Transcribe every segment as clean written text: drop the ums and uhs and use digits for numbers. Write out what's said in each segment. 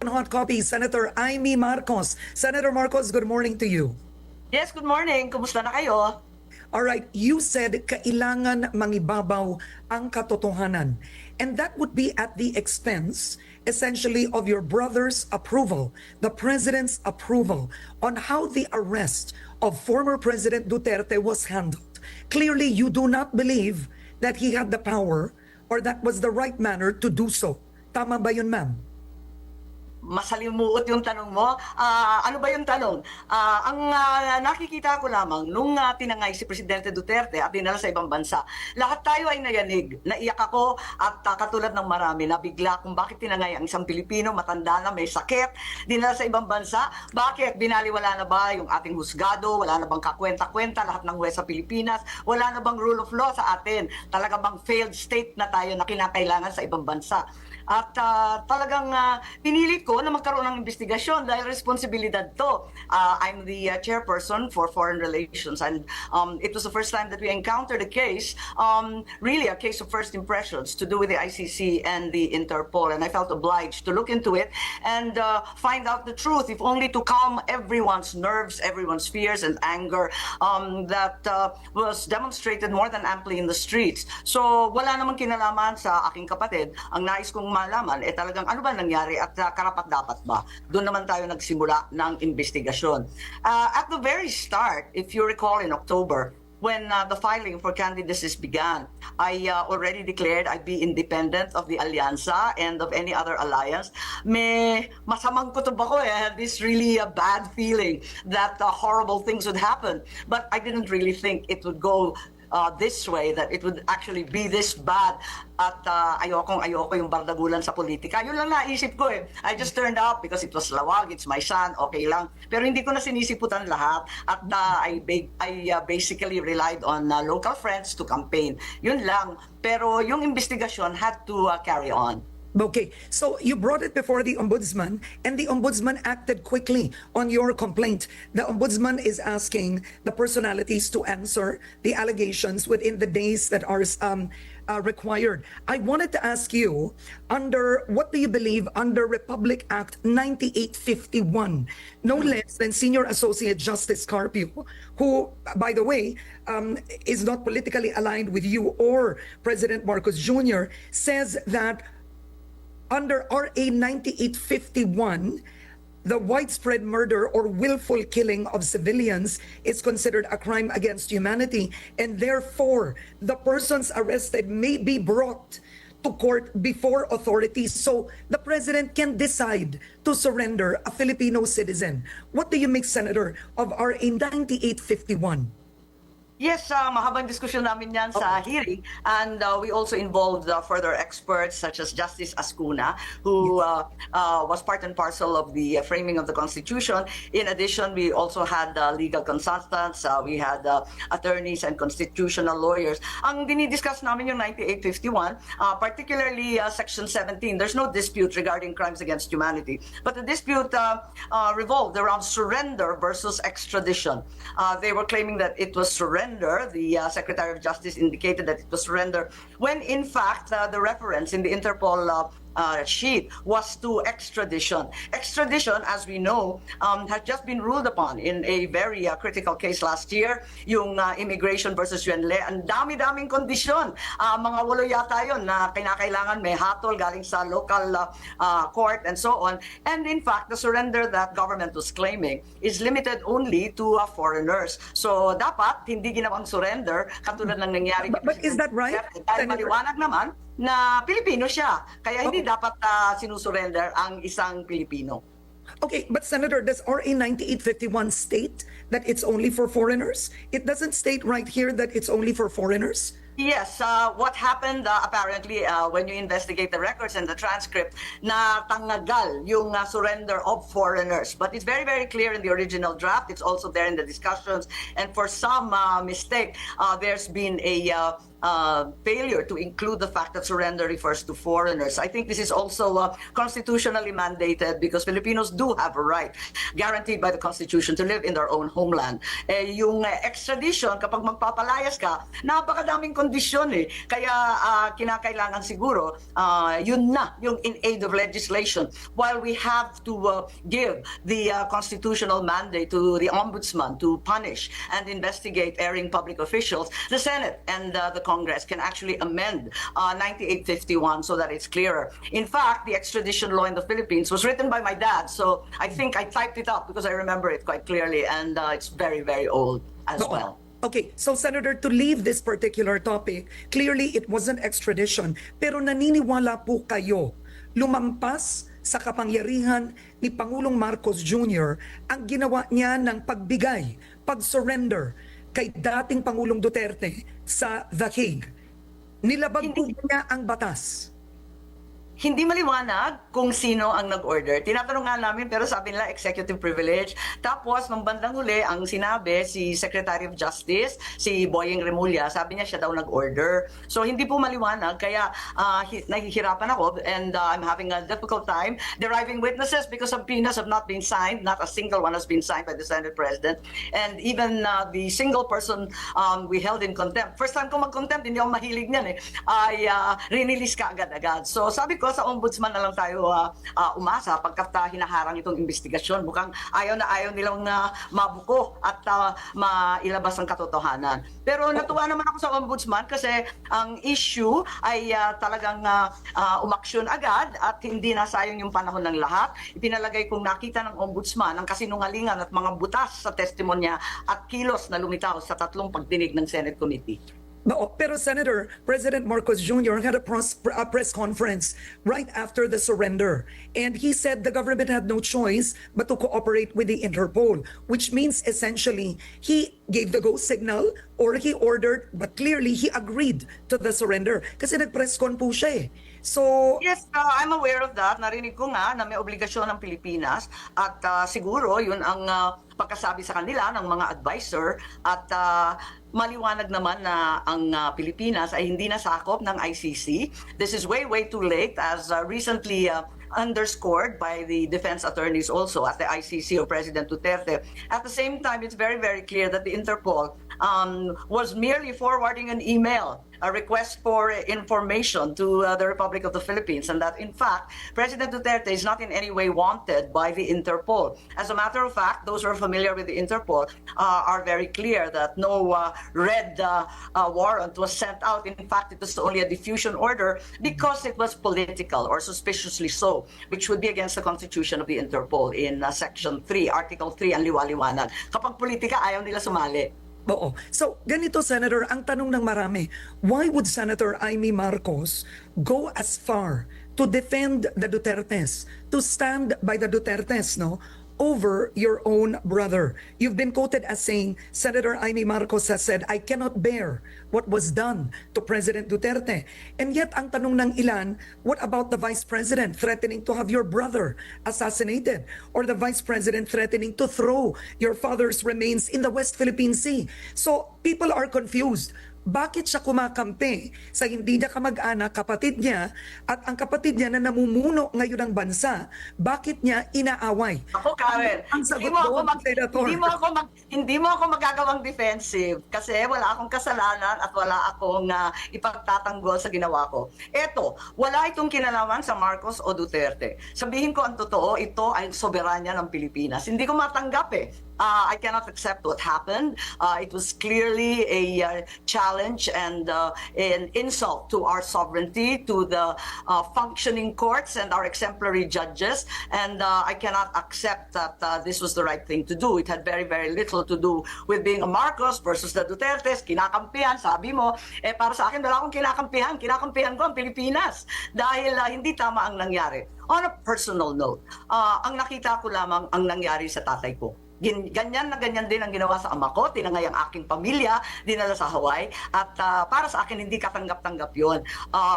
on Hot Copy, Senator Amy Marcos. Senator Marcos, good morning to you. Yes, good morning. Kumusta na kayo? All right, you said kailangan mangibabaw ang katotohanan. And that would be at the expense, essentially, of your brother's approval, the president's approval on how the arrest of former President Duterte was handled. Clearly, you do not believe that he had the power or that was the right manner to do so. Tama ba yun, ma'am? Masalimuot yung tanong mo. Ano ba yung tanong? Nakikita ko lamang nung tinangay si Presidente Duterte at dinala sa ibang bansa, lahat tayo ay nayanig. Naiyak ako at katulad ng marami, nabigla kung bakit tinangay ang isang Pilipino, matanda na, may sakit, dinala sa ibang bansa. Bakit? Binaliwala na ba yung ating husgado? Wala na bang kakwenta-kwenta lahat ng huwes sa Pilipinas? Wala na bang rule of law sa atin? Talaga bang failed state na tayo na kinakailangan sa ibang bansa? At talagang pinilit ko na magkaroon ng investigasyon dahil responsibilidad to. I'm the chairperson for foreign relations, and it was the first time that we encountered a case, really a case of first impressions to do with the ICC and the Interpol, and I felt obliged to look into it and find out the truth, if only to calm everyone's nerves, everyone's fears and anger that was demonstrated more than amply in the streets. So wala namang kinalaman sa aking kapatid. Ang nais kong malaman talagang ano ba nangyari at karapat-dapat ba? Doon naman tayo nagsimula ng investigasyon. At the very start, if you recall in October, when the filing for candidacies began, I already declared I'd be independent of the Alyansa and of any other alliance. May masamang kutob ako this really a bad feeling that horrible things would happen. But I didn't really think it would go this way, that it would actually be this bad. At ayoko yung bardagulan sa politika. Yun lang naisip ko I just turned out because it was Lawag, it's my son, okay lang. Pero hindi ko na sinisiputan lahat. At I basically relied on local friends to campaign. Yun lang. Pero yung investigasyon had to carry on. Okay, so you brought it before the ombudsman, and the ombudsman acted quickly on your complaint. The ombudsman is asking the personalities to answer the allegations within the days that are required. I wanted to ask you, what do you believe under Republic Act 9851? No less than Senior Associate Justice Carpio, who, by the way, is not politically aligned with you or President Marcos Jr., says that under RA 9851, the widespread murder or willful killing of civilians is considered a crime against humanity, and therefore the persons arrested may be brought to court before authorities so the president can decide to surrender a Filipino citizen. What do you make, Senator, of RA 9851? Yes, mahabang diskusyon namin yan sa hearing, and we also involved further experts such as Justice Ascuna, who was part and parcel of the framing of the Constitution. In addition, we also had legal consultants, we had attorneys and constitutional lawyers. Ang dinidiscuss namin yung 9851, particularly Section 17. There's no dispute regarding crimes against humanity, but the dispute revolved around surrender versus extradition. They were claiming that it was surrender. The Secretary of Justice indicated that it was surrender, when in fact the reference in the Interpol sheet was to extradition. Extradition, as we know, has just been ruled upon in a very critical case last year, yung immigration versus Yuenle. Ang dami-daming kondisyon. Mga 8 yata yun na kinakailangan, may hatol galing sa local court and so on. And in fact, the surrender that government was claiming is limited only to foreigners. So dapat hindi ginawang surrender katulad ng nangyari. But is that right? Dahil maliwanag naman na Pilipino siya. Kaya hindi dapat sinusurrender ang isang Pilipino. Okay, but Senator, does RA 9851 state that it's only for foreigners? It doesn't state right here that it's only for foreigners? Yes, what happened apparently when you investigate the records and the transcript, na tanggal yung surrender of foreigners. But it's very, very clear in the original draft. It's also there in the discussions. And for some mistake, there's been a failure to include the fact that surrender refers to foreigners. I think this is also constitutionally mandated because Filipinos do have a right guaranteed by the Constitution to live in their own homeland. Yung extradition, kapag magpapalayas ka, napakadaming kondisyon eh. Kaya kinakailangan siguro, yun na, yung in aid of legislation. While we have to give the constitutional mandate to the Ombudsman to punish and investigate erring public officials, the Senate and the Congress can actually amend 9851 so that it's clearer. In fact, the extradition law in the Philippines was written by my dad, so I think I typed it up because I remember it quite clearly, and it's very, very old as well. Okay, so Senator, to leave this particular topic, clearly it wasn't extradition, pero naniniwala po kayo, lumampas sa kapangyarihan ni Pangulong Marcos Jr. ang ginawa niya ng pagbigay, pag-surrender kay dating Pangulong Duterte sa The Hague. Nilabag po niya ang batas. Hindi maliwanag kung sino ang nag-order. Tinatanong nga namin pero sabi nila executive privilege. Tapos nung bandang huli ang sinabi si Secretary of Justice, si Boyeng Remulla, sabi niya siya daw nag-order. So hindi po maliwanag kaya nahihirapan ako and I'm having a difficult time deriving witnesses because subpoenas have not been signed. Not a single one has been signed by the Senate President. And even the single person we held in contempt. First time ko mag-contempt, hindi ako mahilig niyan eh. Ay rinilis ka agad-agad. So sabi ko sa ombudsman na lang tayo umasa pagkat hinaharang itong investigasyon. Mukhang ayaw nilang mabuko at mailabas ang katotohanan. Pero natuwa naman ako sa ombudsman kasi ang issue ay talagang umaksyon agad at hindi nasayang yung panahon ng lahat. Ipinalagay kong nakita ng ombudsman ang kasinungalingan at mga butas sa testimonya at kilos na lumitaw sa tatlong pagdinig ng Senate Committee. Pero Senator, President Marcos Jr. had a press conference right after the surrender. And he said the government had no choice but to cooperate with the Interpol, which means essentially he gave the go signal or he ordered, but clearly he agreed to the surrender. Kasi nag-press con po siya eh. So, yes, I'm aware of that. Narinig ko nga na may obligasyon ng Pilipinas at siguro yun ang pagkasabi sa kanila ng mga advisor at maliwanag naman na ang Pilipinas ay hindi nasakop ng ICC. This is way, way too late as recently underscored by the defense attorneys also at the ICC of President Duterte. At the same time, it's very, very clear that the Interpol was merely forwarding an email, a request for information to the Republic of the Philippines, and that in fact, President Duterte is not in any way wanted by the Interpol. As a matter of fact, those who are familiar with the Interpol are very clear that no red warrant was sent out. In fact, it was only a diffusion order because it was political or suspiciously so, which would be against the Constitution of the Interpol in Section 3, Article 3, ang liwaliwanag. Kapag politika, ayaw nila sumali. oo. So, ganito, Senator, ang tanong ng marami, why would Senator Amy Marcos go as far to defend the Dutertes, to stand by the Dutertes, no, over your own brother? You've been quoted as saying, Senator Amy Marcos has said, I cannot bear what was done to President Duterte. And yet, ang tanong ng ilan, what about the Vice President threatening to have your brother assassinated? Or the Vice President threatening to throw your father's remains in the West Philippine Sea? So, people are confused. Bakit siya kumakampi sa hindi niya kamag-anak, kapatid niya, at ang kapatid niya na namumuno ngayon ng bansa, bakit niya inaaway? Ako, Karen, Ang sagot doon, Senator. hindi mo ako magagawang defensive kasi wala akong kasalanan at wala akong ipagtatanggol sa ginawa ko. Eto, wala itong kinalaman sa Marcos o Duterte. Sabihin ko ang totoo, ito ay soberanya ng Pilipinas. Hindi ko matanggap eh. I cannot accept what happened. It was clearly a challenge and an insult to our sovereignty, to the functioning courts and our exemplary judges. And I cannot accept that this was the right thing to do. It had very, very little to do with being a Marcos versus the Dutertes. Kinakampihan, sabi mo, para sa akin, wala akong kinakampihan. Kinakampihan ko ang Pilipinas dahil hindi tama ang nangyari. On a personal note, ang nakita ko lamang ang nangyari sa tatay ko. Ganyan na ganyan din ang ginawa sa ama ko, tinangay ang aking pamilya, dinala sa Hawaii, at para sa akin hindi katanggap-tanggap yun.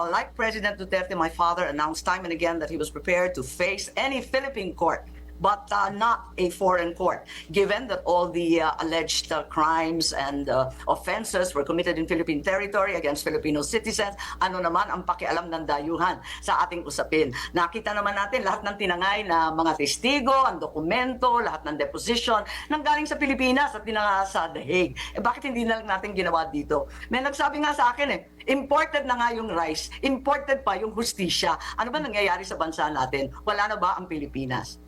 Like President Duterte, my father announced time and again that he was prepared to face any Philippine court but not a foreign court. Given that all the alleged crimes and offenses were committed in Philippine territory against Filipino citizens, ano naman ang pakialam ng dayuhan sa ating usapin? Nakita naman natin lahat ng tinangay na mga testigo, ang dokumento, lahat ng deposition nanggaling sa Pilipinas at dinanga sa The Hague. Bakit hindi na lang natin ginawa dito? May nagsabi nga sa akin imported na nga yung rice, imported pa yung hustisya. Ano ba nangyayari sa bansa natin? Wala na ba ang Pilipinas?